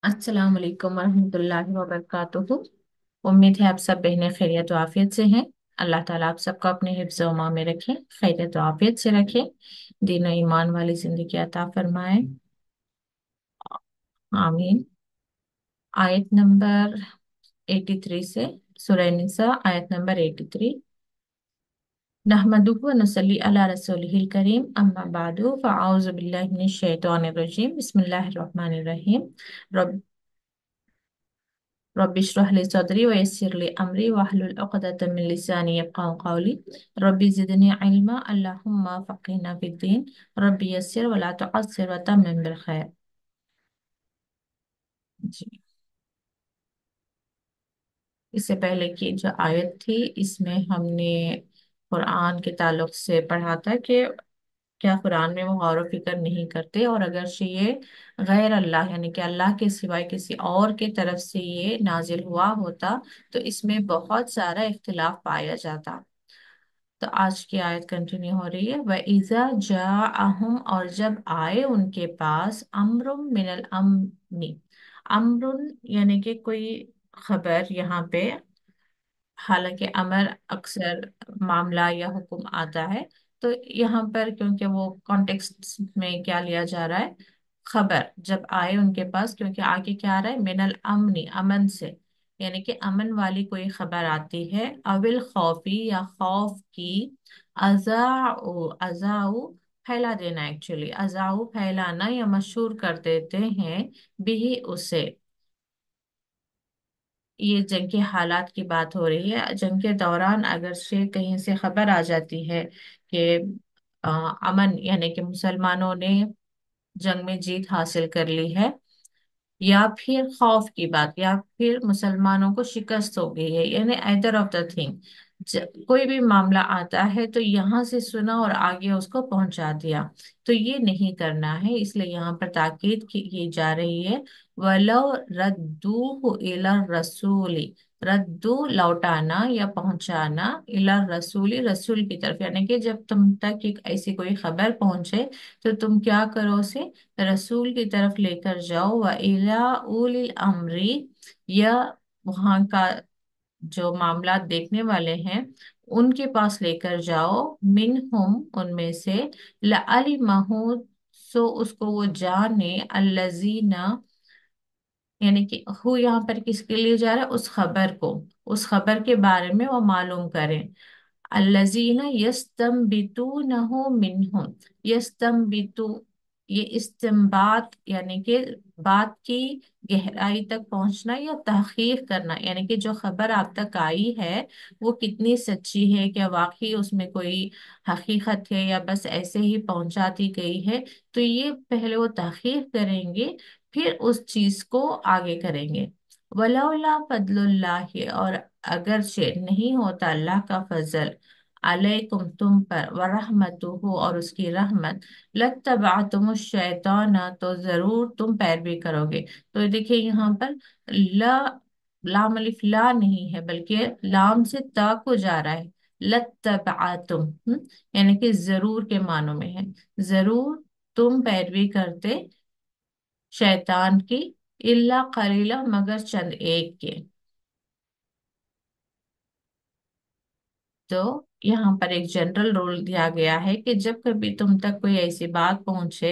अस्सलाम वालेकुम वरहमतुल्लाहि वबरकातुहू। उम्मीद है आप सब बहनें खैरियत व आफियत से हैं। अल्लाह ताला आप सबको अपने हिफ्ज़ व अमान में रखे, खैरियत व आफियत से रखे, दीन और ईमान वाली जिंदगी अता फरमाए। आमीन। आयत नंबर 83 से, सूरह निसा, आयत नंबर 83। नहमदुहु व नुसल्ली अला रसूलिहिल करीम, अम्मा बादु, फ़अऊज़ु बिल्लाहि मिनश शैतानिर रजीम, बिस्मिल्लाहिर रहमानिर रहीम। रब्बि इश्रह ली सदरी व यस्सिर ली अमरी वहलुल उक़दतम मिन लिसानी यफ़क़हू क़ौली। रब्बि ज़िदनी इल्मा, अल्लाहुम्मा फ़क़्हिना फ़िद्दीन। रब्बि यस्सिर व ला तुअस्सिर व तम्मिम बिल खैर। जी। इससे पहले की जो आयत थी इसमें हमने कुरान के ताल्लुक से पढ़ा था कि क्या कुरान में वो गौर व फिक्र नहीं करते, और अगर से ये गैर अल्लाह यानी कि अल्लाह के सिवाय किसी और के तरफ से ये नाजिल हुआ होता तो इसमें बहुत सारा इख्तिलाफ पाया जाता। तो आज की आयत कंटिन्यू हो रही है। व इज़ा जाअहुम, और जब आए उनके पास, अम्रुम मिनल अम्नी। अम्रुन यानी कि कोई खबर यहाँ पे, हालांकि अमर अक्सर मामला या हुक्म आता है, तो यहाँ पर क्योंकि वो कॉन्टेक्स्ट में क्या लिया जा रहा है, खबर जब आए उनके पास, क्योंकि आगे क्या आ रहा है, मिनल अमनी, अमन से, यानी कि अमन वाली कोई खबर आती है, अविल खौफी या खौफ की, अजाऊ, अजाऊ फैला देना, एक्चुअली अजाऊ फैलाना या मशहूर कर देते हैं, भी उसे। ये जंग के हालात की बात हो रही है। जंग के दौरान अगर से कहीं से खबर आ जाती है कि अमन यानी कि मुसलमानों ने जंग में जीत हासिल कर ली है, या फिर खौफ की बात, या फिर मुसलमानों को शिकस्त हो गई है, यानी आइदर ऑफ द थिंग, कोई भी मामला आता है तो यहाँ से सुना और आगे उसको पहुंचा दिया, तो ये नहीं करना है। इसलिए यहाँ पर ताकीद की जा रही है, वलो रद्दूहु इला रसूली। रद्दू लौटाना या पहुंचाना, इला रसूली रसूल की तरफ, यानी कि जब तुम तक एक ऐसी कोई खबर पहुंचे तो तुम क्या करो, उसे रसूल की तरफ लेकर जाओ। व इला उलिल अमरी, या वहां का जो मामला देखने वाले हैं उनके पास लेकर जाओ, मिनहुम उनमें से, लअलिमहु सो उसको वो जाने, अल्लजीना यानी कि हु यहाँ पर किसके लिए जा रहा है, उस खबर को, उस खबर के बारे में वो मालूम करें। अल्लजीना यस्तंबितूनहु मिनहुम, यस्तंबितु, ये इस्तिंबात यानी कि बात की गहराई तक पहुंचना या तहकीक करना, यानी कि जो खबर आप तक आई है वो कितनी सच्ची है, क्या वाकई उसमें कोई हकीकत है या बस ऐसे ही पहुंचा दी गई है, तो ये पहले वो तहकीक करेंगे, फिर उस चीज को आगे करेंगे। वलौला फद्लुल्लाहि, और अगर से नहीं होता अल्लाह का फजल, अलैकुम तुम पर, व रहमतुहु और उसकी रहमत, लत्तबअतुम शैतान तो जरूर तुम पैरवी करोगे। तो देखिए यहाँ पर ला, लाम अलिफ ला नहीं है बल्कि लाम से ता को जा रहा है, लत्तबअतुम, यानी कि जरूर के मानों में है, जरूर तुम पैरवी करते शैतान की, इल्ला कलीला मगर चंद एक के। तो यहाँ पर एक जनरल रूल दिया गया है कि जब कभी तुम तक कोई ऐसी बात पहुंचे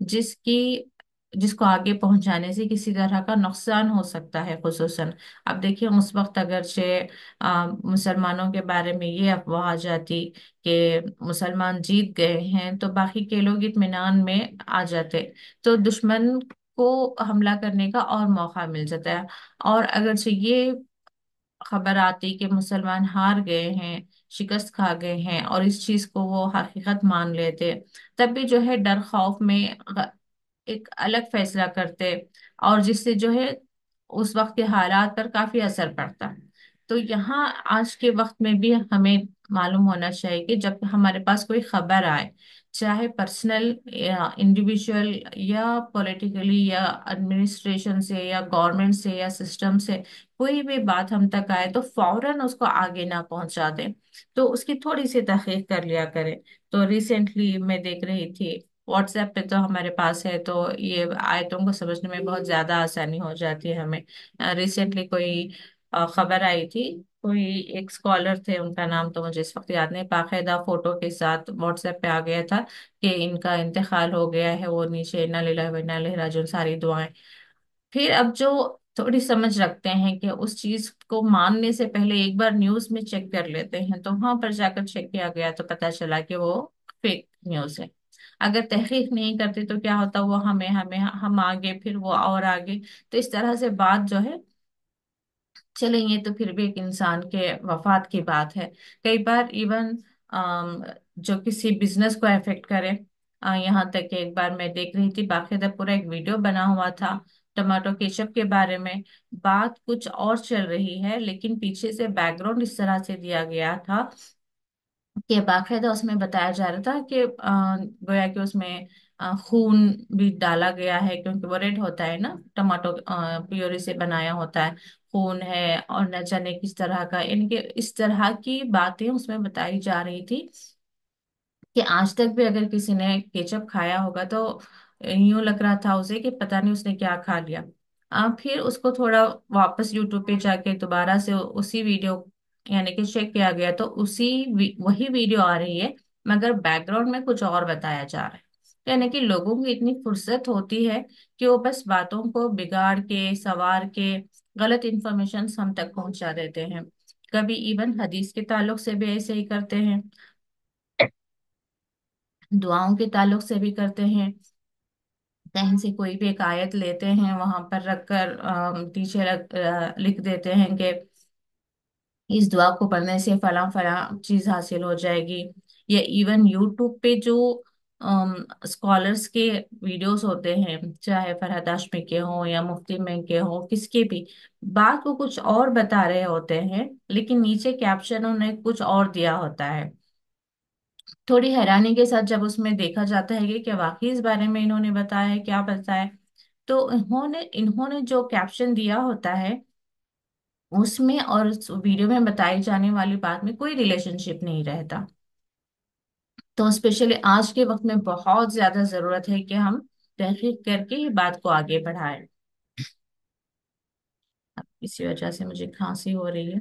जिसकी जिसको आगे पहुंचाने से किसी तरह का नुकसान हो सकता है, खुसूसन अब देखिए उस वक्त अगर से मुसलमानों के बारे में ये अफवाह आ जाती कि मुसलमान जीत गए हैं, तो बाकी के लोग इत्मीनान में आ जाते, तो दुश्मन को हमला करने का और मौका मिल जाता है। और अगर से ये खबर आती कि मुसलमान हार गए हैं, शिकस्त खा गए हैं, और इस चीज को वो हकीकत मान लेते, तब भी जो है डर खौफ में एक अलग फैसला करते, और जिससे जो है उस वक्त के हालात पर काफी असर पड़ता। तो यहाँ आज के वक्त में भी हमें मालूम होना चाहिए कि जब हमारे पास कोई खबर आए, चाहे पर्सनल या इंडिविजुअल या पॉलिटिकली या एडमिनिस्ट्रेशन से या गवर्नमेंट से या सिस्टम से, कोई भी बात हम तक आए तो फौरन उसको आगे ना पहुंचा दें, तो उसकी थोड़ी सी तहकीक कर लिया करें। तो रिसेंटली मैं देख रही थी व्हाट्सएप पे तो हमारे पास है, तो ये आयतों को समझने में बहुत ज्यादा आसानी हो जाती है हमें। रिसेंटली कोई खबर आई थी, कोई एक स्कॉलर थे, उनका नाम तो मुझे इस वक्त याद नहीं, बाकायदा फोटो के साथ व्हाट्सएप पे आ गया था कि इनका इंतकाल हो गया है, वो नीचे इन्ना लिल्लाहि व इन्ना इलैहि राजिऊन सारी दुआएं। फिर अब जो थोड़ी समझ रखते हैं कि उस चीज को मानने से पहले एक बार न्यूज में चेक कर लेते हैं, तो वहां पर जाकर चेक किया गया तो पता चला कि वो फेक न्यूज है। अगर तहकीक नहीं करते तो क्या होता, वो हमें हमें हम आगे, फिर वो और आगे, तो इस तरह से बात जो है चले, ये तो फिर भी एक इंसान के वफात की बात है। कई बार इवन जो किसी बिजनेस को अफेक्ट करे, यहाँ तक कि एक बार मैं देख रही थी, बाकायदा पूरा एक वीडियो बना हुआ था टमाटो केचप के बारे में। बात कुछ और चल रही है, लेकिन पीछे से बैकग्राउंड इस तरह से दिया गया था कि बाकायदा उसमें बताया जा रहा था कि गोया कि उसमें खून भी डाला गया है, क्योंकि वो रेड होता है ना, टमाटो प्योरी से बनाया होता है। खून है और न जाने किस तरह का, इनके इस तरह की बातें उसमें बताई जा रही थी कि आज तक भी अगर किसी ने केचप खाया होगा तो यूं लग रहा था उसे कि पता नहीं उसने क्या खा लिया। फिर उसको थोड़ा वापस यूट्यूब पे जाके दोबारा से उसी वीडियो यानी कि चेक किया गया, तो वही वीडियो आ रही है, मगर बैकग्राउंड में कुछ और बताया जा रहा है। यानी कि लोगों की इतनी फुर्सत होती है कि वो बस बातों को बिगाड़ के सवार के गलत इंफॉर्मेशन हम तक पहुंचा देते हैं। कभी इवन हदीस के ताल्लुक से भी ऐसे ही करते हैं, दुआओं के ताल्लुक से भी करते हैं। कहीं से कोई भी एक आयत लेते हैं, वहां पर रखकर पीछे लिख देते हैं कि इस दुआ को पढ़ने से फलां फलां चीज हासिल हो जाएगी। या इवन यूट्यूब पे जो स्कॉलर्स के वीडियोस होते हैं, चाहे फरहद हाशमी के हों या मुफ्ती में के हों, किसके भी, बात को कुछ और बता रहे होते हैं, लेकिन नीचे कैप्शन उन्हें कुछ और दिया होता है। थोड़ी हैरानी के साथ जब उसमें देखा जाता है कि क्या वाकई इस बारे में इन्होंने बताया है, क्या बताया है, तो इन्होंने इन्होंने जो कैप्शन दिया होता है उसमें और उस वीडियो में बताई जाने वाली बात में कोई रिलेशनशिप नहीं रहता। तो स्पेशली आज के वक्त में बहुत ज्यादा जरूरत है कि हम तहकीक करके ही बात को आगे बढ़ाएं। अब इसी वजह से मुझे खांसी हो रही है।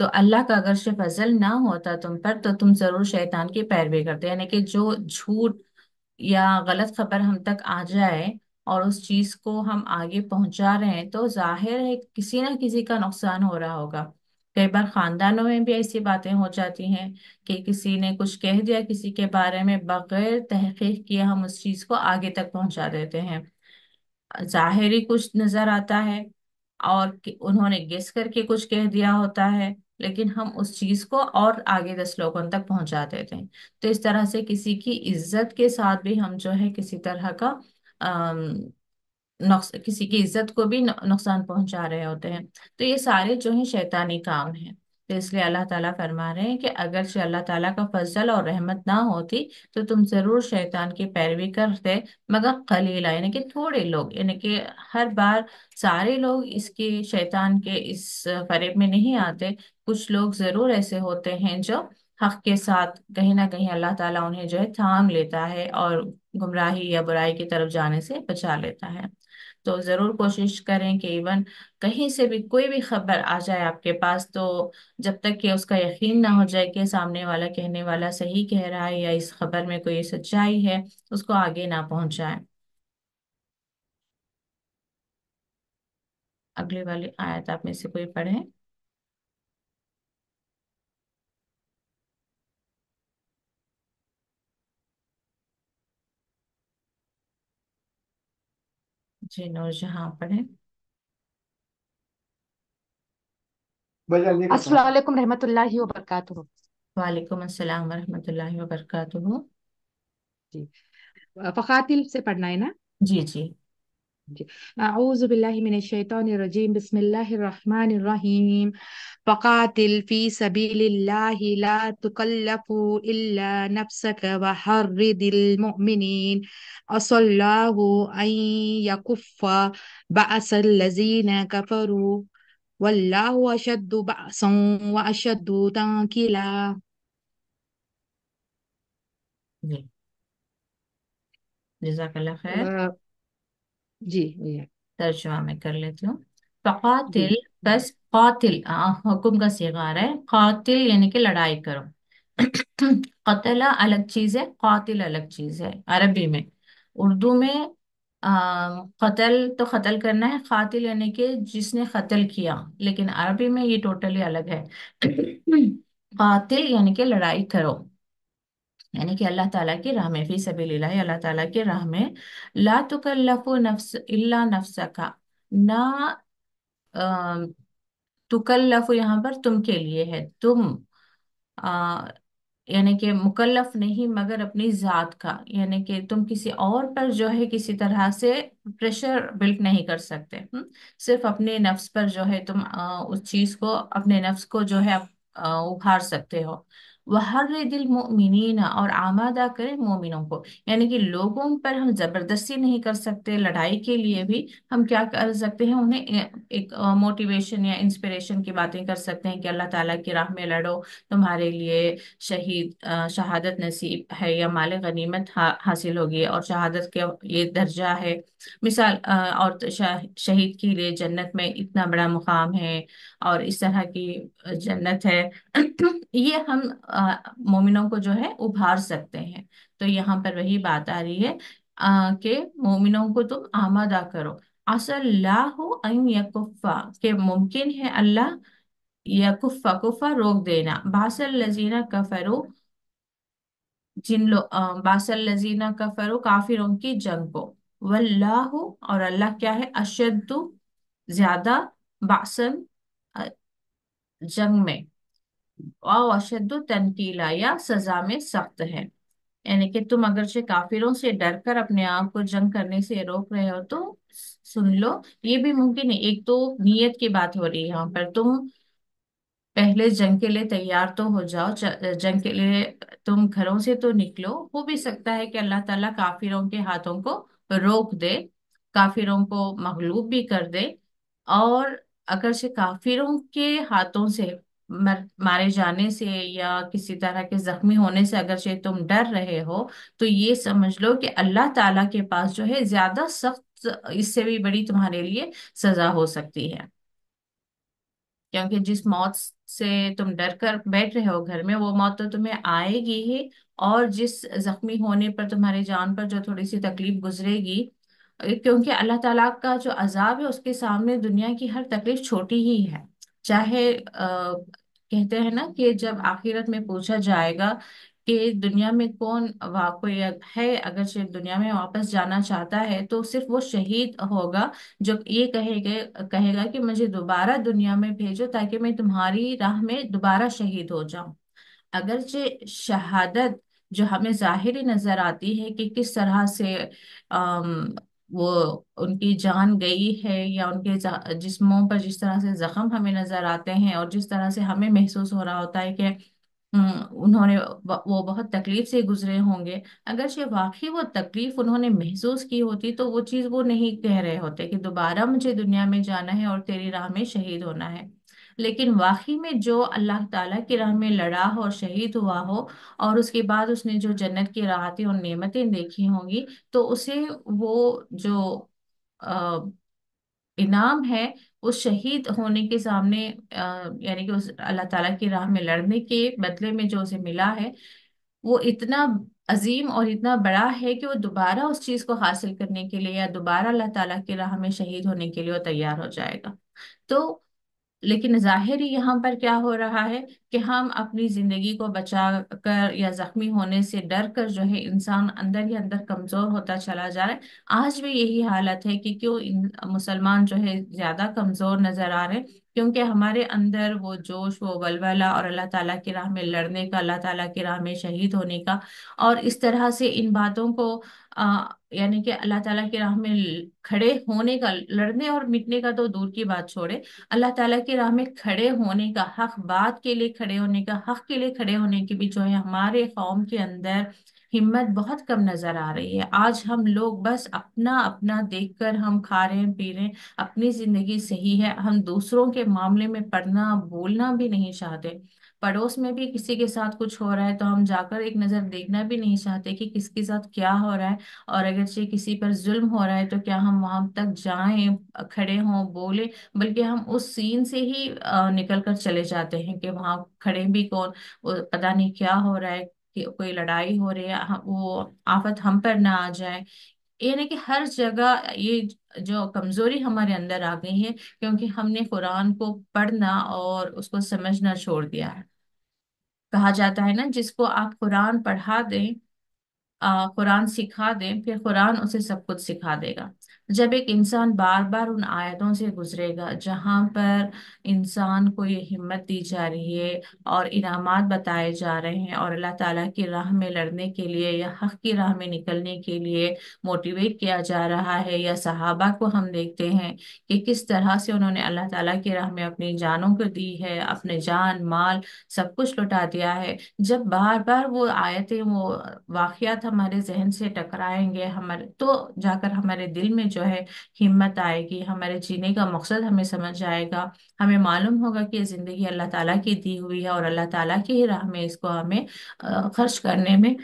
तो अल्लाह का अगर से फजल ना होता तुम पर, तो तुम जरूर शैतान की पैरवी करते, यानी कि जो झूठ या गलत खबर हम तक आ जाए और उस चीज को हम आगे पहुंचा रहे हैं, तो जाहिर है किसी ना किसी का नुकसान हो रहा होगा। कई बार खानदानों में भी ऐसी बातें हो जाती हैं कि किसी ने कुछ कह दिया किसी के बारे में, बगैर तहकीक किए हम उस चीज को आगे तक पहुंचा देते हैं। जाहिर ही कुछ नजर आता है और उन्होंने गेस करके कुछ कह दिया होता है, लेकिन हम उस चीज को और आगे 10 लोगों तक पहुंचा देते हैं। तो इस तरह से किसी की इज्जत के साथ भी हम जो है किसी तरह का किसी की इज्जत को भी नुकसान पहुंचा रहे होते हैं। तो ये सारे जो है शैतानी काम है। तो इसलिए अल्लाह ताला फरमा रहे हैं कि अगर से अल्लाह ताला का फजल और रहमत ना होती तो तुम जरूर शैतान की पैरवी करते, मगर कलीला यानी कि थोड़े लोग, यानी कि हर बार सारे लोग इसके शैतान के इस फरेब में नहीं आते। कुछ लोग जरूर ऐसे होते हैं जो हक के साथ कहीं ना कहीं अल्लाह ताला उन्हें जो है थाम लेता है और गुमराही या बुराई की तरफ जाने से बचा लेता है। तो जरूर कोशिश करें कि इवन कहीं से भी कोई भी खबर आ जाए आपके पास, तो जब तक कि उसका यकीन ना हो जाए कि सामने वाला कहने वाला सही कह रहा है या इस खबर में कोई सच्चाई है, उसको आगे ना पहुंचाएं। अगली वाली आयत आप में से कोई पढ़े। जी नूरजहां पढ़े। अस्सलाम वालेकुम रहमतुल्लाहि व बरकातुहू। वालेकुम अस्सलाम वरहमतुल्लाहि वबरकातुहू। जी। फकातिल से पढ़ना है ना? जी जी। जी। अऊज़ु बिल्लाहि मिनश शैतानिर रजीम, बिस्मिल्लाहिर रहमानिर रहीम। फकातिल फी सबीलिल्लाहि ला तुकल्लफु इल्ला नफ्सक व हर्रिदिल मुमिनीन असल्लाहु अन यकुफ्फा बअसल लजीना कफरू वल्लाहु अशद्दु बअसन व अशद्दु तंकीला। जी, जज़ाकल्लाह खैर। अ, जी जी तर्जुमा मैं कर लेती हूँ। जी। फ़क़ातिल, बस क़ातिल हुक्म का सीगा आ रहा है, क़ातिल यानी कि लड़ाई करो। क़तला अलग चीज है, क़ातिल अलग चीज है अरबी में। उर्दू में कत्ल तो कत्ल करना है, क़ातिल यानी कि जिसने कत्ल किया, लेकिन अरबी में ये टोटली अलग है। क़ातिल यानी कि लड़ाई करो, यानी कि अल्लाह ताला की राह में, फी सबीलिल्लाह, अल्लाह ताला की राह में। ला तुकल्लफु नफ्स इल्ला नफ्सका, ना तुकल्लफु यहाँ पर तुम के लिए है, तुम आ, यानी कि मुकल्लफ नहीं मगर अपनी जात का, यानी कि तुम किसी और पर जो है किसी तरह से प्रेशर बिल्ड नहीं कर सकते। सिर्फ अपने नफ्स पर जो है तुम उस चीज को, अपने नफ्स को जो है उभार सकते हो। वहर्रिदिल मुमिनीना, और आमादा करें मोमिनों को, यानी कि लोगों पर हम जबरदस्ती नहीं कर सकते, लड़ाई के लिए भी हम क्या कर सकते हैं, उन्हें एक मोटिवेशन या इंस्पिरेशन की बातें कर सकते हैं कि अल्लाह ताला की राह में लड़ो, तुम्हारे लिए शहादत नसीब है या माल गनीमत हासिल होगी, और शहादत के ये दर्जा है। मिसाल और तो शहीद के लिए जन्नत में इतना बड़ा मुकाम है, और इस तरह की जन्नत है। ये हम मोमिनों को जो है उभार सकते हैं। तो यहाँ पर वही बात आ रही है कि मोमिनों को तुम आमादा करो। असल्लाहु अन यकुफ़ा, के मुमकिन है अल्लाह यकुफ़ा, कुफ़ा रोक देना, बासल लजीना कफरो, बासल लजीना कफरो काफिरों की जंग को। वल्लाहु, और अल्लाह क्या है, अशद्दु ज्यादा, बासन जंग में, और अशद्दु तनकीला या सजा में सख्त है। यानी कि तुम अगरचे काफिरों से डर कर अपने आप को जंग करने से रोक रहे हो तो सुन लो, ये भी मुमकिन है। एक तो नीयत की बात हो रही है यहाँ पर, तुम पहले जंग के लिए तैयार तो हो जाओ, जंग के लिए तुम घरों से तो निकलो। हो भी सकता है कि अल्लाह ताला काफिरों के हाथों को रोक दे, काफिरों को मगलूब भी कर दे। और अगर से काफिरों के हाथों से मारे जाने से या किसी तरह के जख्मी होने से अगर से तुम डर रहे हो, तो ये समझ लो कि अल्लाह ताला के पास जो है ज्यादा सख्त, इससे भी बड़ी तुम्हारे लिए सजा हो सकती है। क्योंकि जिस मौत से तुम डर कर बैठ रहे हो घर में, वो मौत तो तुम्हें आएगी ही, और जिस जख्मी होने पर तुम्हारी जान पर जो थोड़ी सी तकलीफ गुजरेगी, क्योंकि अल्लाह ताला का जो अजाब है उसके सामने दुनिया की हर तकलीफ छोटी ही है। चाहे कहते हैं ना कि जब आखिरत में पूछा जाएगा कि दुनिया में कौन कोई है, अगर सिर्फ दुनिया में वापस जाना चाहता है, तो सिर्फ वो शहीद होगा जो ये कहेगा कि मुझे दोबारा दुनिया में भेजो ताकि मैं तुम्हारी राह में दोबारा शहीद हो जाऊं। अगरचे शहादत जो हमें जाहिरी नजर आती है कि किस तरह से वो उनकी जान गई है, या उनके जिस्मों पर जिस तरह से जख्म हमें नजर आते हैं, और जिस तरह से हमें महसूस हो रहा होता है कि उन्होंने वो बहुत तकलीफ से गुजरे होंगे। अगर ये वाकई वो तकलीफ उन्होंने महसूस की होती तो वो चीज वो नहीं कह रहे होते कि दोबारा मुझे दुनिया में जाना है और तेरी राह में शहीद होना है। लेकिन वाकई में जो अल्लाह ताला की राह में लड़ा हो और शहीद हुआ हो, और उसके बाद उसने जो जन्नत की राहतें और नेमतें देखी होंगी, तो उसे वो जो इनाम है, उस शहीद होने के सामने यानी कि उस अल्लाह ताला की राह में लड़ने के बदले में जो उसे मिला है, वो इतना अजीम और इतना बड़ा है कि वो दोबारा उस चीज को हासिल करने के लिए या दोबारा अल्लाह ताला की राह में शहीद होने के लिए वो तैयार हो जाएगा। तो लेकिन जाहिर यहाँ पर क्या हो रहा है कि हम अपनी जिंदगी को बचा कर या जख्मी होने से डर कर जो है इंसान अंदर ही अंदर कमजोर होता चला जा रहा है। आज भी यही हालत है कि क्यों मुसलमान जो है ज्यादा कमजोर नजर आ रहे हैं, क्योंकि हमारे अंदर वो जोश, वो वलवला, और अल्लाह ताला की राह में लड़ने का, अल्लाह ताला की राह में शहीद होने का, और इस तरह से इन बातों को यानी कि अल्लाह ताला की राह में खड़े होने का, लड़ने और मिटने का तो दूर की बात छोड़े, अल्लाह ताला की राह में खड़े होने का, हक बात के लिए खड़े होने का, हक के लिए खड़े होने की भी जो है हमारे कौम के अंदर हिम्मत बहुत कम नजर आ रही है। आज हम लोग बस अपना अपना देखकर हम खा रहे हैं, पी रहे हैं, अपनी जिंदगी सही है, हम दूसरों के मामले में पढ़ना बोलना भी नहीं चाहते। पड़ोस में भी किसी के साथ कुछ हो रहा है तो हम जाकर एक नज़र देखना भी नहीं चाहते कि किसके साथ क्या हो रहा है। और अगर से किसी पर जुल्म हो रहा है तो क्या हम वहां तक जाएं, खड़े हों, बोले, बल्कि हम उस सीन से ही निकल कर चले जाते हैं कि वहां खड़े भी कौन, पता नहीं क्या हो रहा है, कि कोई लड़ाई हो रही है, वो आफत हम पर ना आ जाए। यानी कि हर जगह ये जो कमजोरी हमारे अंदर आ गई है, क्योंकि हमने कुरान को पढ़ना और उसको समझना छोड़ दिया है। कहा जाता है ना, जिसको आप कुरान पढ़ा दें, कुरान सिखा दें, फिर कुरान उसे सब कुछ सिखा देगा। जब एक इंसान बार बार उन आयतों से गुजरेगा जहां पर इंसान को ये हिम्मत दी जा रही है और इनामात बताए जा रहे हैं और अल्लाह ताला की राह में लड़ने के लिए या हक की राह में निकलने के लिए मोटिवेट किया जा रहा है, या सहाबा को हम देखते हैं कि किस तरह से उन्होंने अल्लाह ताला की राह में अपनी जानों को दी है, अपने जान माल सब कुछ लुटा दिया है। जब बार बार वो आयतें, वो वाकयात हमारे जहन से टकराएंगे, हमारे तो जाकर हमारे दिल में जो है हिम्मत आएगी, हमारे जीने का मकसद हमें समझ आएगा। हमें मालूम होगा कि ये जिंदगी अल्लाह ताला की दी हुई है और अल्लाह ताला की ही राह में इसको हमें खर्च करने में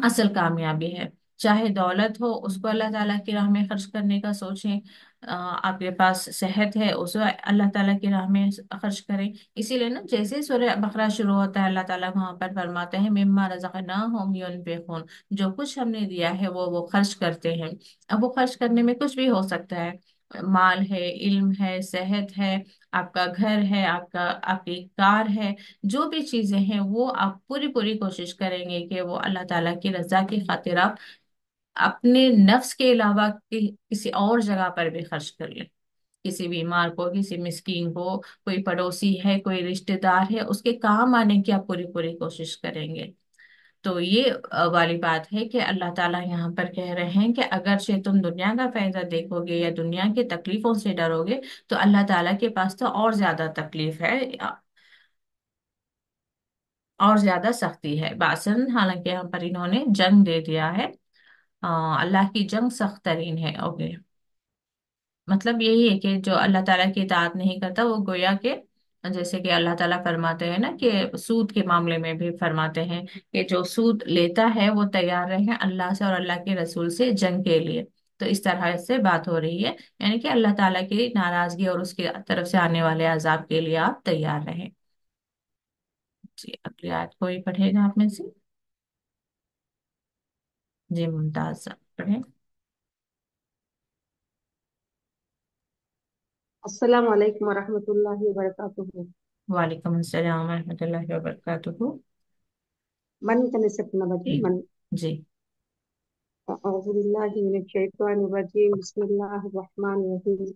असल कामयाबी है। चाहे दौलत हो, उसको अल्लाह ताला की राह में खर्च करने का सोचें। आपके पास सेहत है, उसे अल्लाह ताला की राह में खर्च करें। इसीलिए ना, जैसे ही सूरह बकरा शुरू होता है, अल्लाह ताला वहां पर फरमाते हैं मिम्मा रज़क़नाहुम युनफिकून, जो कुछ हमने दिया है वो खर्च करते हैं। अब वो खर्च करने में कुछ भी हो सकता है, माल है, इल्म है, सेहत है, आपका घर है, आपकी कार है, जो भी चीजें हैं वो आप पूरी पूरी कोशिश करेंगे कि वो अल्लाह ताला की रजा की खातिर आप अपने नफ्स के अलावा किसी और जगह पर भी खर्च कर लें। किसी बीमार को, किसी मिस्कीन को, कोई पड़ोसी है, कोई रिश्तेदार है, उसके काम आने की आप पूरी पूरी कोशिश करेंगे। तो ये वाली बात है कि अल्लाह ताला यहाँ पर कह रहे हैं कि अगर से तुम दुनिया का फायदा देखोगे या दुनिया की तकलीफों से डरोगे, तो अल्लाह ताला के पास तो और ज्यादा तकलीफ है, और ज्यादा सख्ती है बासन। हालांकि यहाँ पर इन्होंने जंग दे दिया है, अल्लाह की जंग सख्त तरीन है। ओके, मतलब यही है कि जो अल्लाह ताला की इताअत नहीं करता वो गोया के, जैसे कि अल्लाह ताला फरमाते हैं ना कि सूद के मामले में भी फरमाते हैं कि जो सूद लेता है वो तैयार रहे अल्लाह से और अल्लाह के रसूल से जंग के लिए। तो इस तरह से बात हो रही है, यानी कि अल्लाह ताला की नाराजगी और उसकी तरफ से आने वाले अजाब के लिए आप तैयार रहें। जी, अगली आयत कोई पढ़ेगा आप में से? जी, मुमताज साहब पढ़े। अस्सलाम वालेकुम वरहमतुल्लाहि वबरकातुहू। वालेकुम अस्सलाम रहमतुल्लाहि व बरकातुहू। मन कने से अपना जी। बजी मन। जी। अऊज़ु बिल्लाहि मिनश शैतानिर रजीम, बिस्मिल्लाहिर रहमानिर रहीम।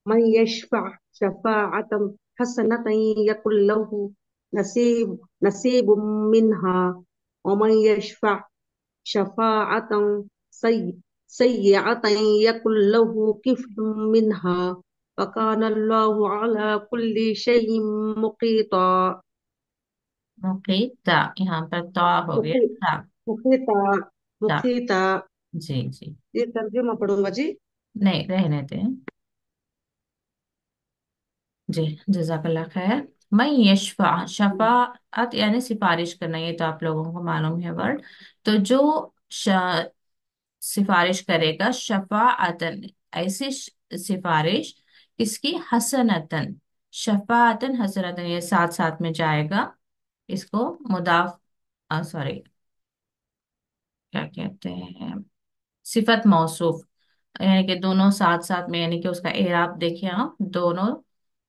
मन यशफा शफाअतन हसनतन यकुल लहु नसीब नसीबुम मिनहा व मन यशफा शफाअतन सय्य सय्यअतन यकुल लहु किफ्लुम मिनहा वकान अल्लाहु अला कुल्ली शैइन मुकीता। मुकीता, यहाँ पर तो हो गया मुकी था। मुकीता था। मुकीता। जी। जी। ये तर्जुमा पढ़ूंगा जी। नहीं, रहने दें। जी, जजाकल्ला खैर। मैं यशफा, शफाअत यानी सिफारिश करना, ये तो आप लोगों को मालूम है वर्ड। तो जो श, सिफारिश करेगा, शफाअतन, ऐसी सिफारिश किसकी? हसनतन, शफाअतन हसनतन, ये साथ साथ में जाएगा। इसको मुदाफ, सॉरी, क्या कहते हैं, सिफत मौसूफ, यानी कि दोनों साथ साथ में, यानी कि उसका एराब देखिए आप, दोनों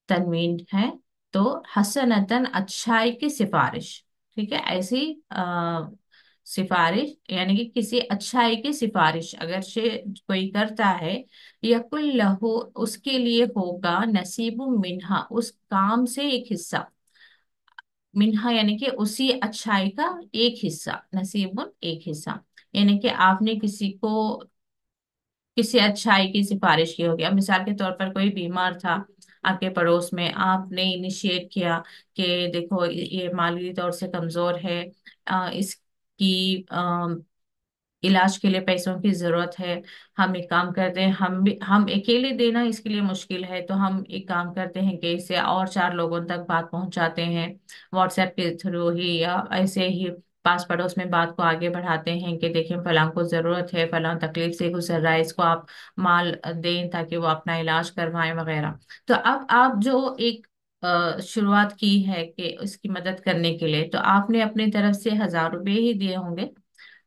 तनवीन है। तो हसनतन, अच्छाई की सिफारिश, ठीक है, ऐसी सिफारिश, यानी कि किसी अच्छाई की सिफारिश अगर से कोई करता है, यकुल लहू, उसके लिए होगा नसीबु मिन्हा, उस काम से एक हिस्सा, मिन्हा यानी कि उसी अच्छाई का एक हिस्सा, नसीबुन एक हिस्सा। यानी कि आपने किसी को किसी अच्छाई की सिफारिश की होगी। अब मिसाल के तौर पर कोई बीमार था आपके पड़ोस में, आपने इनिशिएट किया कि देखो ये माली तौर से कमजोर है, इसकी इलाज के लिए पैसों की जरूरत है, हम एक काम करते हैं, हम अकेले देना इसके लिए मुश्किल है, तो हम एक काम करते हैं कि इसे और चार लोगों तक बात पहुंचाते हैं, व्हाट्सएप के थ्रू ही या ऐसे ही पास पड़ोस में बात को आगे बढ़ाते हैं कि देखिए फलां को जरूरत है, फलां तकलीफ से गुजर रहा है, इसको आप माल दें ताकि वो अपना इलाज करवाएं वगैरह। तो अब आप जो एक शुरुआत की है कि उसकी मदद करने के लिए, तो आपने अपनी तरफ से 1,000 रुपये ही दिए होंगे।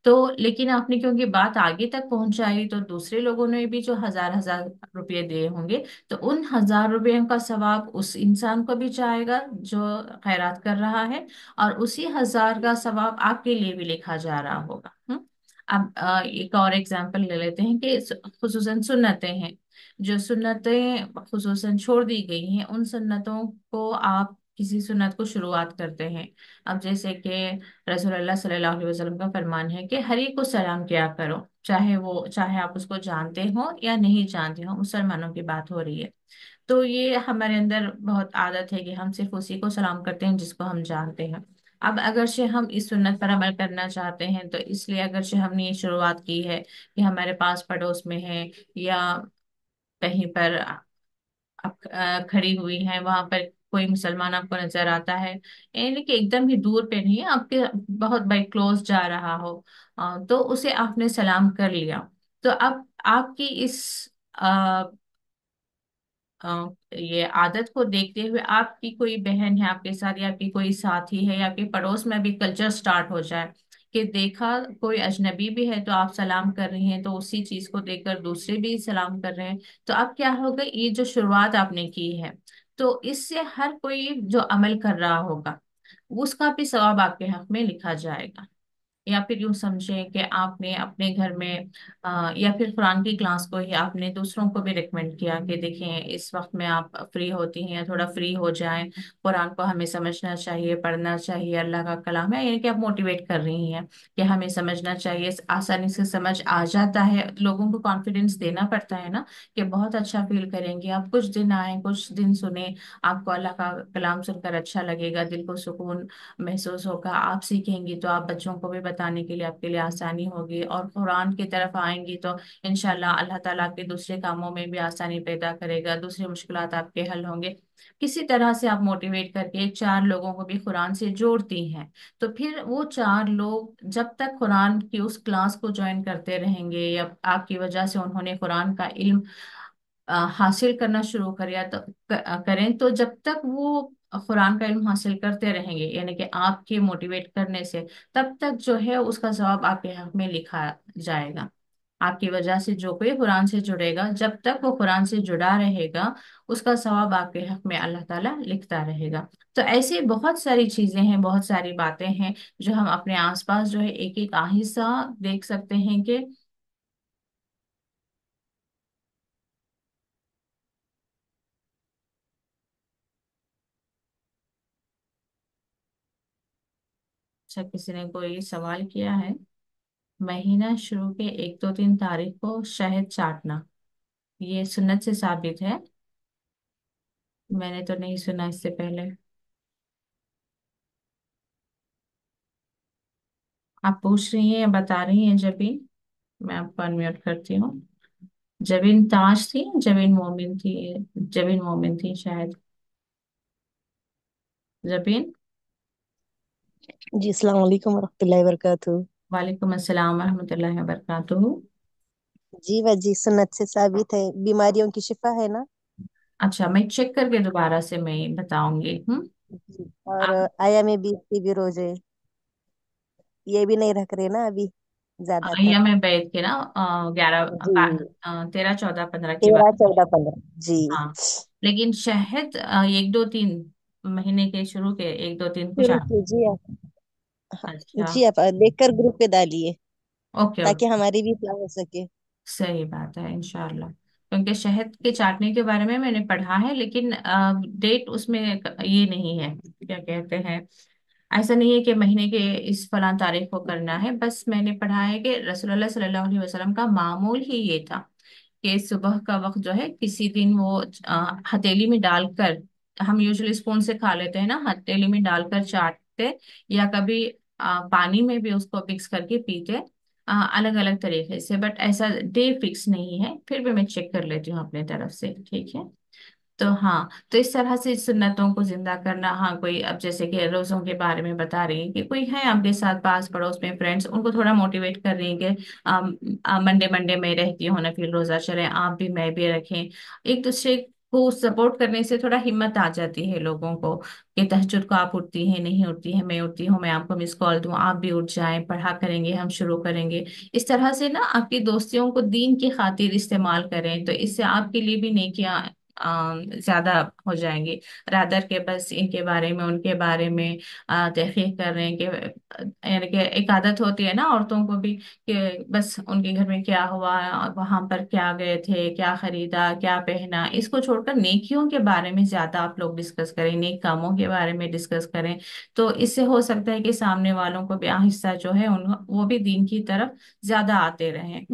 तो लेकिन आपने क्योंकि बात आगे तक पहुंचाई, तो दूसरे लोगों ने भी जो 1,000 1,000 रुपये दिए होंगे, तो उन 1,000 रुपयों का सवाब उस इंसान को भी जाएगा जो खैरात कर रहा है, और उसी 1,000 का सवाब आपके लिए भी लिखा जा रहा होगा। अब एक और एग्जांपल ले लेते हैं कि खुसूसन सुन्नतें हैं, जो सुन्नतें खुसूसन छोड़ दी गई हैं, उन सुन्नतों को आप किसी सुन्नत को शुरुआत करते हैं। अब जैसे कि रसूलुल्लाह सल्लल्लाहु अलैहि वसल्लम का फरमान है कि हर एक को सलाम किया करो, चाहे आप उसको जानते हो या नहीं जानते हो, मुसलमानों की बात हो रही है। तो ये हमारे अंदर बहुत आदत है कि हम सिर्फ उसी को सलाम करते हैं जिसको हम जानते हैं। अब अगरचे हम इस सुन्नत पर अमल करना चाहते हैं, तो इसलिए अगरचे हमने ये शुरुआत की है कि हमारे पास पड़ोस में है या कहीं पर खड़ी हुई है, वहां पर कोई मुसलमान आपको नजर आता है, यानी कि एकदम ही दूर पे नहीं है, आपके बहुत बाई क्लोज जा रहा हो, तो उसे आपने सलाम कर लिया। तो अब आपकी इस ये आदत को देखते हुए आपकी कोई बहन है आपके साथ, या आपकी कोई साथी है, या आपके पड़ोस में भी कल्चर स्टार्ट हो जाए कि देखा कोई अजनबी भी है तो आप सलाम कर रही हैं, तो उसी चीज को देखकर दूसरे भी सलाम कर रहे हैं, तो अब क्या होगा, ये जो शुरुआत आपने की है, तो इससे हर कोई जो अमल कर रहा होगा उसका भी सवाब आपके हक में लिखा जाएगा। या फिर यूं समझें कि आपने अपने घर में या फिर कुरान की क्लास को ही आपने दूसरों को भी रिकमेंड किया कि देखें इस वक्त में आप फ्री होती हैं, थोड़ा फ्री हो जाएं, कुरान को हमें समझना चाहिए, पढ़ना चाहिए, अल्लाह का कलाम है, यानी कि आप मोटिवेट कर रही हैं कि हमें समझना चाहिए, आसानी से समझ आ जाता है, लोगों को कॉन्फिडेंस देना पड़ता है ना, कि बहुत अच्छा फील करेंगे आप, कुछ दिन आए, कुछ दिन सुने, आपको अल्लाह का कलाम सुनकर अच्छा लगेगा, दिल को सुकून महसूस होगा, आप सीखेंगी तो आप बच्चों को भी बताने के लिए आपके लिए आसानी होगी, और कुरान की तरफ आएंगी तो इंशाल्लाह अल्लाह ताला आपके दूसरे कामों में भी आसानी पैदा करेगा, दूसरी मुश्किलात आपके हल होंगे। किसी तरह से आप मोटिवेट करके चार लोगों को भी कुरान से जोड़ती हैं, तो फिर वो चार लोग जब तक कुरान की उस क्लास को ज्वाइन करते रहेंगे, या आपकी वजह से उन्होंने कुरान का इल्म हासिल करना शुरू करें, तो जब तक वो कुरान का इल्म हासिल करते रहेंगे, यानी कि आपके मोटिवेट करने से, तब तक जो है उसका जवाब आपके हक में लिखा जाएगा। आपकी वजह से जो कोई कुरान से जुड़ेगा, जब तक वो कुरान से जुड़ा रहेगा, उसका सवाब आपके हक में अल्लाह ताला लिखता रहेगा। तो ऐसे बहुत सारी चीजें हैं, बहुत सारी बातें हैं जो हम अपने आसपास जो है एक एक आहिस्ता देख सकते हैं कि अच्छा, किसी ने कोई सवाल किया है। महीना शुरू के 1 2 3 तारीख को शहद चाटना, ये सुन्नत से साबित है? मैंने तो नहीं सुना इससे पहले। आप पूछ रही हैं या बता रही हैं जबीन? मैं आपको अनम्यूट करती हूँ। जबीन ताज थी, जबीन मोमिन थी? जबीन मोमिन थी शायद। जबीन। जी अस्सलाम वालेकुम वरहमतुल्लाहि वबरकातुहू। वालेकुम अस्सलाम वरहमतुल्लाहि वबरकातुहू। जी वजी सुन्नत से साबित है, बीमारियों की शिफा है ना। अच्छा, मैं चेक करके दोबारा से मैं बताऊंगी। जी। और आप आया में भी इसके भी रोजे, ये भी नहीं रख रहे ना अभी ज्यादातर। या मैं बैठ के ना 11 जी 13 14 15 की बात। 13 14 15 जी। हाँ, लेकिन शहद 1 2 3 महीने के शुरू के 1 2 3 कुछ शुरू कीजिए आप। हाँ, अच्छा। जी आप देखकर ग्रुप पे डालिए ओके ताकि ओके। हमारी भी इस्लाह हो सके। सही बात है, इंशाल्लाह। क्योंकि शहद के चाटने के बारे में मैंने पढ़ा है, लेकिन डेट उसमें ये नहीं है, क्या कहते हैं, ऐसा नहीं है कि महीने के इस फलां तारीख को करना है, बस मैंने पढ़ा है कि रसूलुल्लाह सल्लल्लाहु अलैहि वसल्लम का मामूल ही ये था कि सुबह का वक्त जो है किसी दिन वो हथेली में डालकर, हम यूजुअली स्पून से खा लेते हैं ना, हथेली में डालकर चाटते, या कभी पानी में भी उसको मिक्स करके पीते, अलग अलग तरीके से, बट ऐसा डे फिक्स नहीं है, फिर भी मैं चेक कर लेती हूँ अपने तरफ से, ठीक है। तो हाँ, तो इस तरह से सुन्नतों को जिंदा करना। हाँ, कोई अब जैसे कि रोजों के बारे में बता रही है कि कोई है आपके साथ पास पड़ोस में फ्रेंड्स, उनको थोड़ा मोटिवेट कर रही है कि मंडे मंडे में रहती हो ना, फिर रोजा चले, आप भी मैं भी रखें। एक दूसरे को सपोर्ट करने से थोड़ा हिम्मत आ जाती है लोगों को, कि तहज्जुद को आप उठती हैं नहीं उठती है, मैं उठती हूँ, मैं आपको मिस कॉल दूं, आप भी उठ जाएं, पढ़ा करेंगे, हम शुरू करेंगे। इस तरह से ना आपकी दोस्तियों को दीन की खातिर इस्तेमाल करें, तो इससे आपके लिए भी नेकियां ज्यादा हो जाएंगी। रादर के बस इनके बारे में उनके बारे में तहकीक कर रहे हैं कि यानी कि एक आदत होती है ना औरतों को भी, कि बस उनके घर में क्या हुआ, वहां पर क्या गए थे, क्या खरीदा, क्या पहना, इसको छोड़कर नेकियों के बारे में ज्यादा आप लोग डिस्कस करें, नेक कामों के बारे में डिस्कस करें। तो इससे हो सकता है कि सामने वालों को भी आहिस्ता जो है उन वो भी दीन की तरफ ज्यादा आते रहें।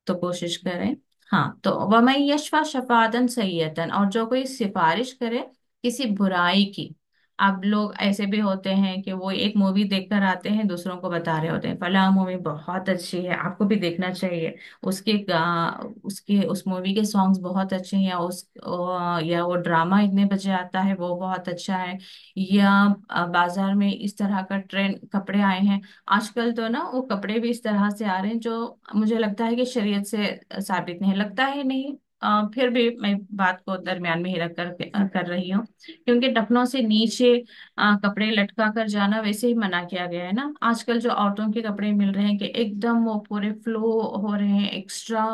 तो कोशिश करें। हाँ, तो वमन यशफा शफातन सय्यतन, और जो कोई सिफारिश करे किसी बुराई की। अब लोग ऐसे भी होते हैं कि वो एक मूवी देखकर आते हैं, दूसरों को बता रहे होते हैं फला मूवी बहुत अच्छी है, आपको भी देखना चाहिए, उसके उस मूवी के सॉन्ग्स बहुत अच्छे हैं, या वो ड्रामा इतने बजे आता है वो बहुत अच्छा है, या बाजार में इस तरह का ट्रेंड कपड़े आए हैं। आजकल तो ना वो कपड़े भी इस तरह से आ रहे हैं जो मुझे लगता है कि शरीयत से साबित नहीं लगता है, नहीं। फिर भी मैं बात को दरमियान में ही रख कर रही हूँ, क्योंकि टखनों से नीचे कपड़े लटका कर जाना वैसे ही मना किया गया है ना। आजकल जो औरतों के कपड़े मिल रहे हैं कि एकदम वो पूरे फ्लो हो रहे हैं, एक्स्ट्रा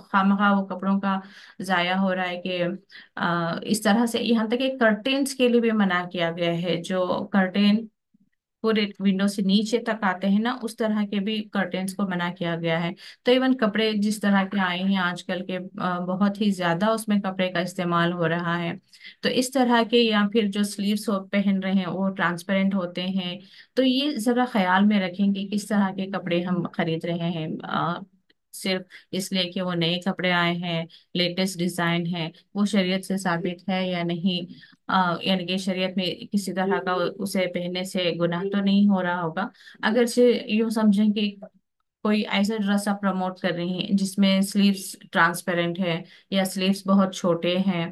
खामखा वो कपड़ों का जाया हो रहा है, कि इस तरह से यहाँ तक कि कर्टेन्स के लिए भी मना किया गया है, जो कर्टेन पूरे विंडो से नीचे तक आते हैं ना, उस तरह के भी कर्टेन्स को मना किया गया है। तो इवन कपड़े जिस तरह के आए हैं आजकल के, बहुत ही ज्यादा उसमें कपड़े का इस्तेमाल हो रहा है। तो इस तरह के, या फिर जो स्लीव्स पहन रहे हैं वो ट्रांसपेरेंट होते हैं। तो ये जरा ख्याल में रखें कि किस तरह के कपड़े हम खरीद रहे हैं, सिर्फ इसलिए कि वो नए कपड़े आए हैं, लेटेस्ट डिजाइन है, वो शरीयत से साबित है या नहीं। यानी कि शरीयत में किसी तरह का उसे पहनने से गुनाह तो नहीं हो रहा होगा। अगर से यूं समझें कि कोई ऐसा ड्रेस आप प्रमोट कर रही हैं जिसमें स्लीव्स ट्रांसपेरेंट है, या स्लीव्स बहुत छोटे हैं,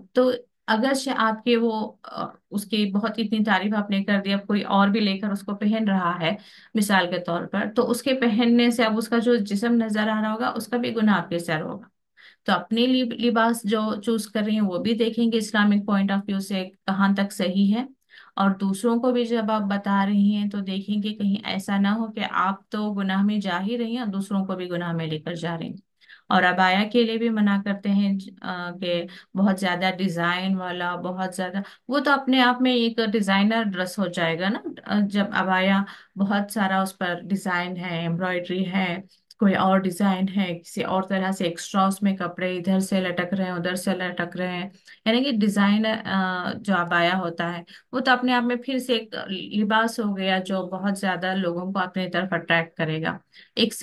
तो अगर से आपके वो उसकी बहुत इतनी तारीफ आपने कर दी, अब कोई और भी लेकर उसको पहन रहा है मिसाल के तौर पर, तो उसके पहनने से अब उसका जो जिस्म नजर आ रहा होगा उसका भी गुनाह आपके सर होगा। तो अपने लिए लिबास जो चूज कर रही हैं वो भी देखेंगे इस्लामिक पॉइंट ऑफ व्यू से कहाँ तक सही है, और दूसरों को भी जब आप बता रही हैं तो देखेंगे कहीं ऐसा ना हो कि आप तो गुनाह में जा ही रही हैं और दूसरों को भी गुनाह में लेकर जा रही हैं। और अबाया के लिए भी मना करते हैं कि बहुत ज्यादा डिजाइन वाला, बहुत ज्यादा, वो तो अपने आप में एक डिजाइनर ड्रेस हो जाएगा ना। जब अबाया बहुत सारा उस पर डिजाइन है, एम्ब्रॉयडरी है, कोई और डिजाइन है, किसी और तरह से एक्स्ट्रा उसमें कपड़े इधर से लटक रहे हैं उधर से लटक रहे हैं, यानी कि डिजाइन जो अबाया होता है वो तो अपने आप में फिर से एक लिबास हो गया जो बहुत ज्यादा लोगों को अपनी तरफ अट्रैक्ट करेगा। एक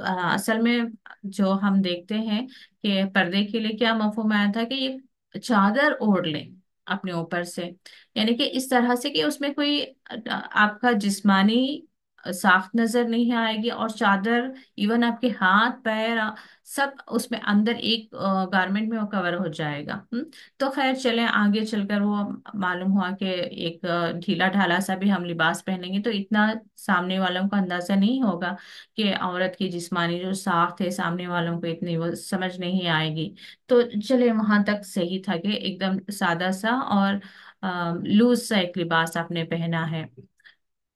असल में जो हम देखते हैं कि पर्दे के लिए क्या मफहूम आया था, कि ये चादर ओढ़ लें अपने ऊपर से, यानी कि इस तरह से कि उसमें कोई आपका जिस्मानी साख्त नजर नहीं आएगी, और चादर इवन आपके हाथ पैर सब उसमें अंदर एक गारमेंट में वो कवर हो जाएगा। तो खैर चलें, आगे चलकर वो मालूम हुआ कि एक ढीला ढाला सा भी हम लिबास पहनेंगे तो इतना सामने वालों को अंदाजा नहीं होगा, कि औरत की जिस्मानी जो साख्त है सामने वालों को इतनी वो समझ नहीं आएगी। तो चले, वहां तक सही था कि एकदम सादा सा और लूज सा एक लिबास आपने पहना है,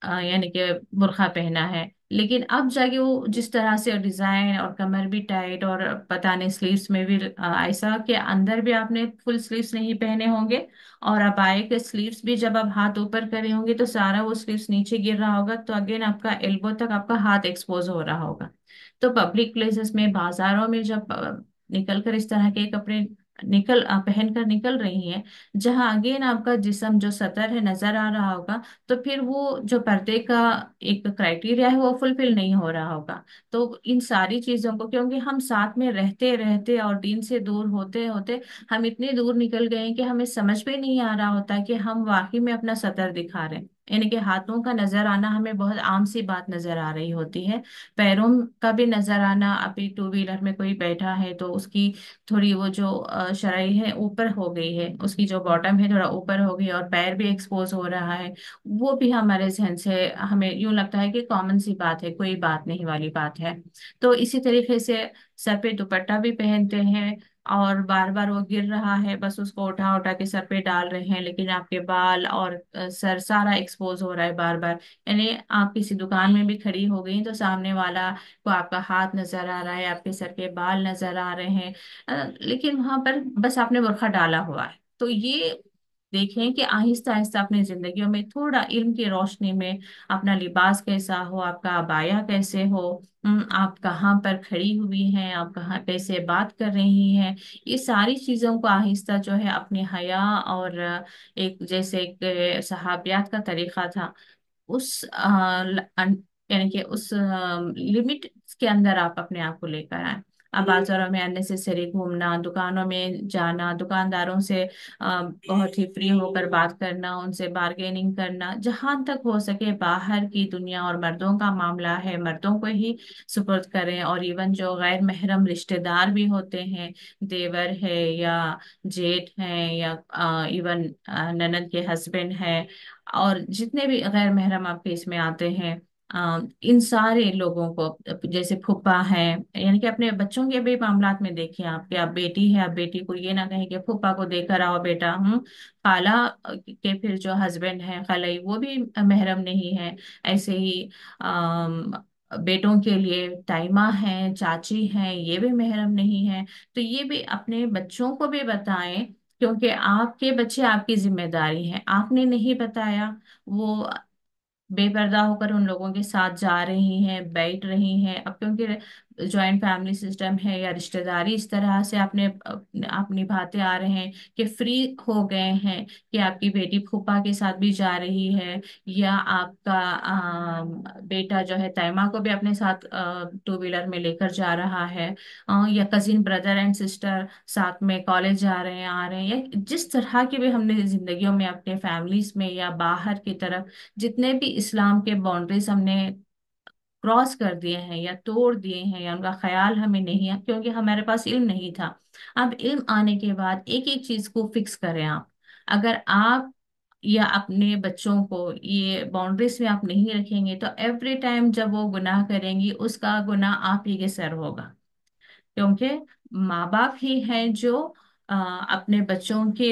यानी कि बुर्का पहना है। लेकिन अब जाके वो जिस तरह से डिजाइन और कमर भी टाइट, और पता नहीं स्लीव्स में भी ऐसा कि अंदर भी आपने फुल स्लीव्स नहीं पहने होंगे, और अबाए के स्लीव्स भी जब आप हाथ ऊपर करे होंगे तो सारा वो स्लीव्स नीचे गिर रहा होगा, तो अगेन आपका एल्बो तक आपका हाथ एक्सपोज हो रहा होगा। तो पब्लिक प्लेसेस में, बाजारों में जब निकल कर इस तरह के कपड़े पहन कर निकल रही हैं, जहां अगेन आपका जिस्म जो सतर है नजर आ रहा होगा, तो फिर वो जो पर्दे का एक क्राइटेरिया है वो फुलफिल नहीं हो रहा होगा। तो इन सारी चीजों को, क्योंकि हम साथ में रहते रहते और दीन से दूर होते होते हम इतने दूर निकल गए हैं कि हमें समझ में नहीं आ रहा होता कि हम वाकई में अपना सतर दिखा रहे हैं। यानी कि हाथों का नजर आना हमें बहुत आम सी बात नजर आ रही होती है। पैरों का भी नजर आना, अभी टू व्हीलर में कोई बैठा है तो उसकी थोड़ी वो जो शरीर है ऊपर हो गई है, उसकी जो बॉटम है थोड़ा ऊपर हो गई और पैर भी एक्सपोज हो रहा है, वो भी हमारे जहन से हमें यूं लगता है कि कॉमन सी बात है, कोई बात नहीं वाली बात है। तो इसी तरीके से सर पे दुपट्टा भी पहनते हैं और बार बार वो गिर रहा है, बस उसको उठा उठा के सर पे डाल रहे हैं, लेकिन आपके बाल और सर सारा एक्सपोज हो रहा है बार बार। यानी आप किसी दुकान में भी खड़ी हो गई तो सामने वाला को आपका हाथ नजर आ रहा है, आपके सर के बाल नजर आ रहे हैं, लेकिन वहां पर बस आपने बुर्का डाला हुआ है। तो ये देखें कि आहिस्ता आहिस्ता अपनी जिंदगियों में थोड़ा इल्म की रोशनी में अपना लिबास कैसा हो, आपका अबाया कैसे हो, आप कहाँ पर खड़ी हुई हैं, आप कहाँ कैसे बात कर रही हैं, ये सारी चीजों को आहिस्ता जो है अपने हया और एक जैसे एक सहाबियात का तरीका था उस यानी कि उस लिमिट के अंदर आप अपने आप को लेकर आए। अब बाजारों में अननेसेसरी घूमना, दुकानों में जाना, दुकानदारों से बहुत ही फ्री होकर बात करना, उनसे बार्गेनिंग करना, जहां तक हो सके बाहर की दुनिया और मर्दों का मामला है मर्दों को ही सुपुर्द करें। और इवन जो गैर महरम रिश्तेदार भी होते हैं, देवर है या जेठ हैं या इवन ननद के हस्बैंड है, और जितने भी गैर महरम आपके इसमें आते हैं, इन सारे लोगों को जैसे फूफा है, यानी कि अपने बच्चों के भी मामलात में देखिए आप, कि आप बेटी है, आप बेटी को ये ना कहें कि फूफा को देकर आओ बेटा। खाला के फिर जो हस्बैंड है खलई, वो भी महरम नहीं है। ऐसे ही अम, बेटों के लिए ताइमा है, चाची है, ये भी महरम नहीं है। तो ये भी अपने बच्चों को भी बताएं, क्योंकि आपके बच्चे आपकी जिम्मेदारी है, आपने नहीं बताया, वो बेपर्दा होकर उन लोगों के साथ जा रही हैं, बैठ रही हैं। अब क्योंकि जॉइंट फैमिली सिस्टम है या रिश्तेदारी इस तरह से आपने आप निभाते आ रहे हैं कि फ्री हो गए हैं कि आपकी बेटी फूफा के साथ भी जा रही है, या आपका बेटा जो है तैमा को भी अपने साथ टू व्हीलर में लेकर जा रहा है, या कजिन ब्रदर एंड सिस्टर साथ में कॉलेज जा रहे हैं आ रहे हैं, या जिस तरह की भी हमने जिंदगियों में अपने फैमिलीज में या बाहर की तरफ जितने भी इस्लाम के बाउंड्रीज हमने क्रॉस कर दिए हैं या तोड़ दिए हैं या उनका ख्याल हमें नहीं है, क्योंकि हमारे पास इल्म नहीं था। अब इल्म आने के बाद एक एक चीज को फिक्स करें आप। अगर आप या अपने बच्चों को ये बाउंड्रीज में आप नहीं रखेंगे तो एवरी टाइम जब वो गुनाह करेंगी उसका गुनाह आप ही के सर होगा। क्योंकि माँ बाप ही हैं जो अपने बच्चों के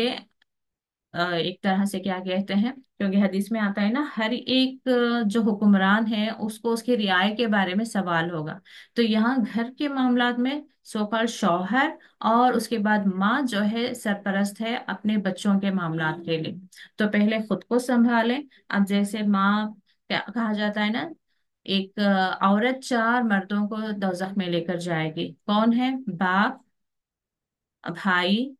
एक तरह से क्या कहते हैं, क्योंकि हदीस में आता है ना, हर एक जो हुक्मरान है उसको उसकी रियाय के बारे में सवाल होगा। तो यहाँ घर के मामलात में सोकॉल्ड शौहर और उसके बाद माँ जो है सरपरस्त है अपने बच्चों के मामलात के लिए। तो पहले खुद को संभालें। अब जैसे माँ, क्या कहा जाता है ना, एक औरत चार मर्दों को दोजख में लेकर जाएगी। कौन है? बाप, भाई,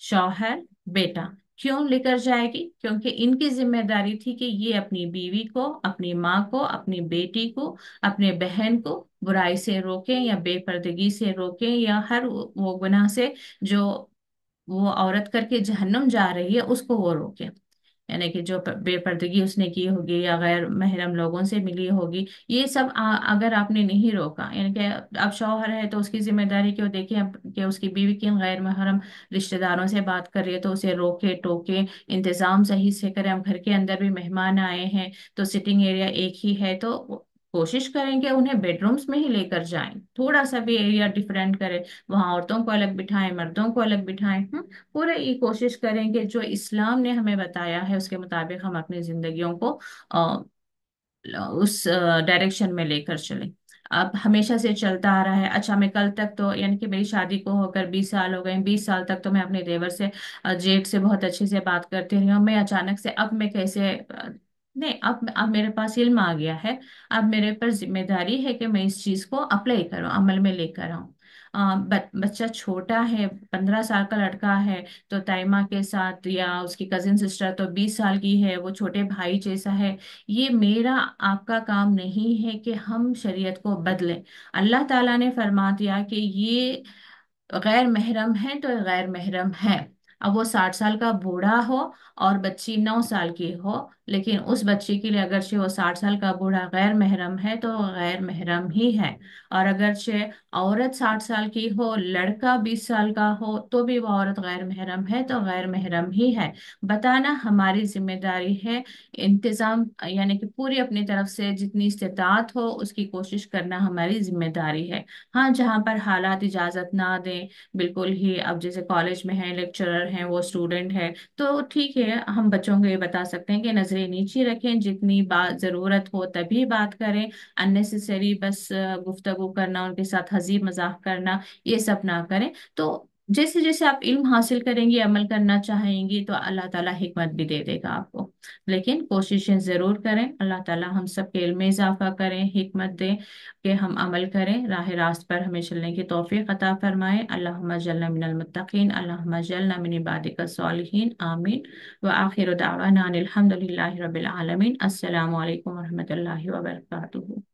शौहर, बेटा। क्यों लेकर जाएगी? क्योंकि इनकी जिम्मेदारी थी कि ये अपनी बीवी को, अपनी माँ को, अपनी बेटी को, अपने बहन को बुराई से रोकें या बेपर्दगी से रोकें या हर वो गुनाह से जो वो औरत करके जहन्नुम जा रही है उसको वो रोके। यानी कि जो बेपर्दगी उसने की होगी या गैर महरम लोगों से मिली होगी, ये सब अगर आपने नहीं रोका, यानी कि अब शौहर है तो उसकी जिम्मेदारी क्यों देखिए कि उसकी बीवी किन गैर महरम रिश्तेदारों से बात कर रही है तो उसे रोके टोके, इंतजाम सही से करें। हम घर के अंदर भी मेहमान आए हैं तो सिटिंग एरिया एक ही है तो कोशिश करेंगे उन्हें बेडरूम्स में ही लेकर जाएं, थोड़ा सा भी एरिया डिफरेंट करें, वहां औरतों को अलग बिठाएं, मर्दों को अलग बिठाएं। पूरे ये कोशिश करें कि जो इस्लाम ने हमें बताया है उसके मुताबिक हम अपनी जिंदगियों को अ, उस डायरेक्शन में लेकर चलें। अब हमेशा से चलता आ रहा है, अच्छा मैं कल तक तो, यानी कि मेरी शादी को होकर 20 साल हो गए, 20 साल तक तो मैं अपने देवर से जेठ से बहुत अच्छे से बात करती रही हूँ, मैं अचानक से अब मैं कैसे नहीं, अब मेरे पास इल्म आ गया है, अब मेरे पर जिम्मेदारी है कि मैं इस चीज को अप्लाई करूँ, अमल में लेकर आऊँ। बच्चा छोटा है, 15 साल का लड़का है तो ताइमा के साथ, या उसकी कजिन सिस्टर तो 20 साल की है, वो छोटे भाई जैसा है। ये मेरा आपका काम नहीं है कि हम शरीयत को बदलें। अल्लाह ताला ने फरमा दिया कि ये गैर महरम है तो गैर महरम है। अब वो 60 साल का बूढ़ा हो और बच्ची 9 साल की हो, لیکن اس بچے کے لیے اگرچہ وہ 60 سال کا بوڑھا غیر محرم ہے تو غیر محرم ہی ہے، اور اگرچہ عورت 60 سال کی ہو، لڑکا 20 سال کا ہو، تو بھی وہ عورت غیر محرم ہے تو غیر محرم ہی ہے۔ بتانا ہماری ذمہ داری ہے، انتظام یعنی کہ پوری اپنی طرف سے جتنی استطاعت ہو اس کی کوشش کرنا ہماری ذمہ داری ہے۔ ہاں جہاں پر حالات اجازت نہ دیں، بالکل ہی اب جیسے کالج میں ہیں، لیکچرر ہیں، وہ اسٹوڈنٹ ہے، تو ٹھیک ہے، ہم بچوں کو یہ بتا سکتے ہیں کہ نظریں نیچی رکھیں، جتنی بات ضرورت ہو تبھی بات کریں، اننیسیسری بس گفتگو کرنا، ان کے ساتھ ہنسی مذاق کرنا، یہ سب نہ کریں۔ تو جیسے جیسے آپ علم حاصل کریں گی، عمل کرنا چاہیں گی، تو اللہ تعالیٰ حکمت بھی دے دے گا آپ کو، لیکن کوششیں ضرور کریں۔ اللہ تعالیٰ ہم سب کے علم میں اضافہ کریں، حکمت دیں کہ ہم عمل کریں، راہ راست پر ہمیں چلنے کی توفیق عطا فرمائے۔ اللہم اجعلنا من المتقین، اللہم اجعلنا من عبادک الصالحین، آمین۔ وآخر دعوانا ان الحمد للہ رب العالمین۔ السلام علیکم ورحمۃ اللہ وبرکاتہ۔